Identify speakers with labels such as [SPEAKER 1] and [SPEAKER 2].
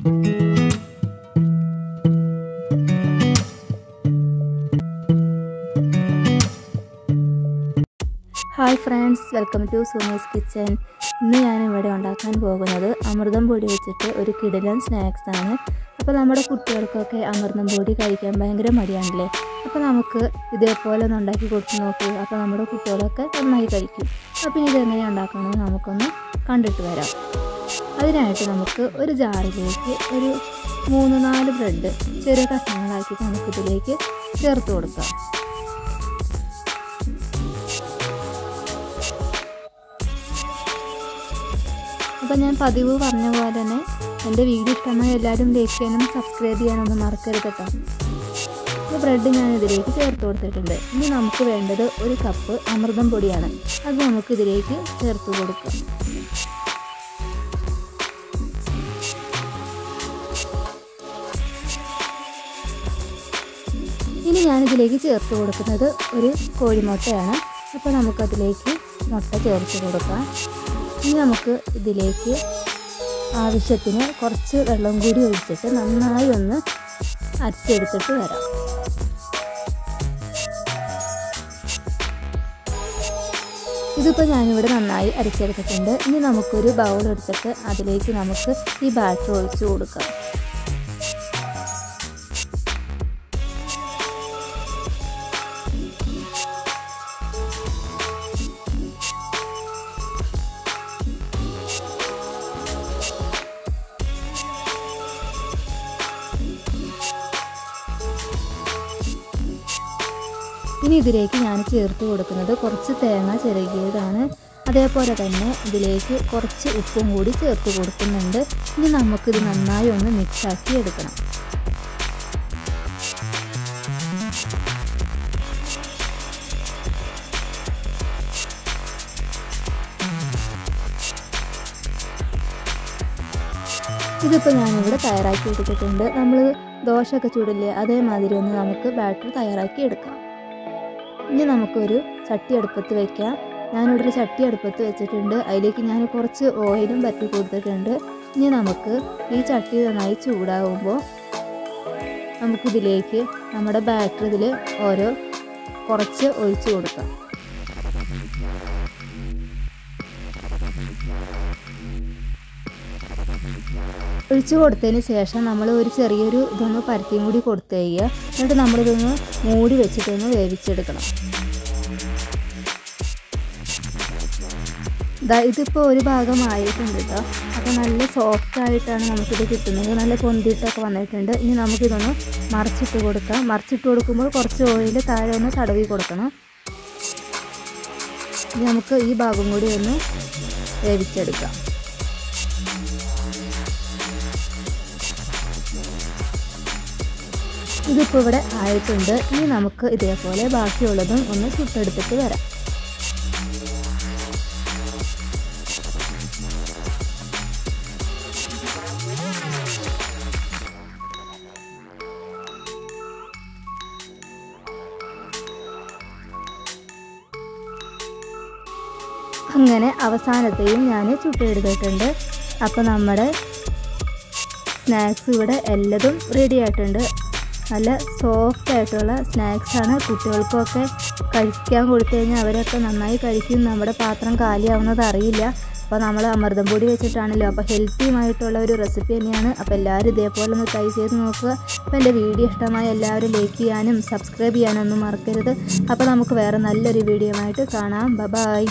[SPEAKER 1] Hi friends, welcome to Suni's kitchen. ഇന്ന് ഞാനിവിടെ ഉണ്ടാക്കാൻ പോകുന്നത് അമൃതം പൊടി വെച്ചിട്ട് ഒരു കിടിലൻ സ്നാക്സ് ആണ്. അപ്പോൾ നമ്മുടെ കുട്ടികൾക്കൊക്കെ അമൃതം പൊടി കഴിക്കാൻ ഭയങ്കര മടിയാണല്ലേ. അപ്പോൾ നമുക്ക് ഇതേപോലെ ഒന്ന് ഉണ്ടാക്കി കൊടുത്ത് നോക്കൂ. അപ്പോൾ നമ്മുടെ കുട്ടികളൊക്കെ നന്നായി കഴിക്കും. അപ്പോൾ ഇതെങ്ങനെയാണ് ഉണ്ടാക്കണമെന്ന് നമുക്കൊന്ന് കണ്ടിട്ട് വരാം. അതിനായിട്ട് നമുക്ക് ഒരു ജാറിലേക്ക് ഒരു 3-4 ബ്രെഡ് ചെറിയ കഷ്ണങ്ങളാക്കിയിട്ട് നമുക്കിതിലേക്ക് ചേർത്ത് കൊടുക്കാം. അപ്പോൾ ഞാൻ പതിവ് പറഞ്ഞ പോലെ തന്നെ എൻ്റെ വീഡിയോ ഇഷ്ടമായി എല്ലാവരും ലൈക്ക് ചെയ്യാനും സബ്സ്ക്രൈബ് ചെയ്യാനൊന്നും മറക്കരുത് കേട്ടോ. ഈ ബ്രെഡ് ഞാൻ ഇതിലേക്ക് ചേർത്ത് കൊടുത്തിട്ടുണ്ട്. ഇനി നമുക്ക് വേണ്ടത് 1 കപ്പ് അമൃതം പൊടിയാണ്. അത് നമുക്ക് ഇതിലേക്ക് ചേർത്ത് കൊടുക്കാം. ഇനി ഞാനിതിലേക്ക് ചേർത്ത് കൊടുക്കുന്നത് ഒരു കോഴിമുട്ടയാണ്. അപ്പോൾ നമുക്കതിലേക്ക് മുട്ട ചേർത്ത് കൊടുക്കാം. ഇനി നമുക്ക് ഇതിലേക്ക് ആവശ്യത്തിന് കുറച്ച് വെള്ളം കൂടി ഒഴിച്ചിട്ട് നന്നായി ഒന്ന് അരച്ചെടുത്തിട്ട് വരാം. ഇതിപ്പോൾ ഞാനിവിടെ നന്നായി അരച്ചെടുത്തിട്ടുണ്ട്. ഇനി നമുക്കൊരു ബൗൾ എടുത്തിട്ട് അതിലേക്ക് നമുക്ക് ഈ ബാറ്റർ ഒഴിച്ച് കൊടുക്കാം. ഇനി ഇതിലേക്ക് ഞാൻ ചേർത്ത് കൊടുക്കുന്നത് കുറച്ച് തേങ്ങ ചിരകിയതാണ്. അതേപോലെ തന്നെ ഇതിലേക്ക് കുറച്ച് ഉപ്പും കൂടി ചേർത്ത് കൊടുക്കുന്നുണ്ട്. ഇനി നമുക്കിത് നന്നായി ഒന്ന് മിക്സാക്കി എടുക്കണം. ഇതിപ്പോൾ ഞാനിവിടെ തയ്യാറാക്കി എടുത്തിട്ടുണ്ട്. നമ്മൾ ദോശയൊക്കെ ചൂടില്ലേ, അതേമാതിരി ഒന്ന് നമുക്ക് ബാറ്റർ തയ്യാറാക്കി എടുക്കാം. ഇനി നമുക്കൊരു ചട്ടി അടുപ്പത്ത് വയ്ക്കാം. ഞാനിവിടെ ഒരു ചട്ടി അടുപ്പത്ത് വെച്ചിട്ടുണ്ട്. അതിലേക്ക് ഞാൻ കുറച്ച് ഓയിലും പറ്റി കൊടുത്തിട്ടുണ്ട്. ഇനി നമുക്ക് ഈ ചട്ടി നന്നായി ചൂടാകുമ്പോൾ നമുക്കിതിലേക്ക് നമ്മുടെ ബാറ്റർ ഇതിൽ കുറച്ച് ഒഴിച്ച് കൊടുക്കാം. ഒഴിച്ചു കൊടുത്തതിന് ശേഷം നമ്മൾ ഒരു ചെറിയൊരു ഇതൊന്ന് പരത്തിയും കൂടി കൊടുത്തു കഴിയുക. എന്നിട്ട് നമ്മളിതൊന്ന് മൂടി വെച്ചിട്ടൊന്ന് വേവിച്ചെടുക്കണം. ഇതിപ്പോൾ ഒരു ഭാഗമായിട്ടുണ്ട് കേട്ടോ. അപ്പോൾ നല്ല സോഫ്റ്റായിട്ടാണ് നമുക്കിത് കിട്ടുന്നത്. നല്ല പൊന്തിയിട്ടൊക്കെ വന്നിട്ടുണ്ട്. ഇനി നമുക്കിതൊന്ന് മറിച്ചിട്ട് കൊടുക്കാം. മറിച്ചിട്ട് കൊടുക്കുമ്പോൾ കുറച്ച് ഓയിൽ താഴെ ഒന്ന് തടവി കൊടുക്കണം. ഇനി നമുക്ക് ഈ ഭാഗം കൂടി ഒന്ന് വേവിച്ചെടുക്കാം. ഇതിപ്പോൾ ഇവിടെ ആയിട്ടുണ്ട്. ഇനി നമുക്ക് ഇതേപോലെ ബാക്കിയുള്ളതും ഒന്ന് ചുട്ടെടുത്തിട്ട് വരാം. അങ്ങനെ അവസാനത്തെയും ഞാൻ ചുട്ടെടുത്തിട്ടുണ്ട്. അപ്പോൾ നമ്മുടെ സ്നാക്സ് ഇവിടെ എല്ലതും റെഡി ആയിട്ടുണ്ട്. നല്ല സോഫ്റ്റ് ആയിട്ടുള്ള സ്നാക്സാണ്. കുട്ടികൾക്കൊക്കെ കഴിക്കാൻ കൊടുത്തു കഴിഞ്ഞാൽ അവരൊക്കെ നന്നായി കഴിക്കും. നമ്മുടെ പാത്രം കാലിയാവുന്നത് അറിയില്ല. അപ്പോൾ നമ്മൾ അമൃതം പൊടി വെച്ചിട്ടാണല്ലോ. അപ്പോൾ ഹെൽത്തിയുമായിട്ടുള്ള ഒരു റെസിപ്പി തന്നെയാണ്. അപ്പോൾ എല്ലാവരും ഇതേപോലെ ഒന്ന് ട്രൈ ചെയ്ത് നോക്കുക. അപ്പോൾ എൻ്റെ വീഡിയോ ഇഷ്ടമായി എല്ലാവരും ലൈക്ക് ചെയ്യാനും സബ്സ്ക്രൈബ് ചെയ്യാനും ഒന്നും മറക്കരുത്. അപ്പോൾ നമുക്ക് വേറെ നല്ലൊരു വീഡിയോ ആയിട്ട് കാണാം. ബൈ.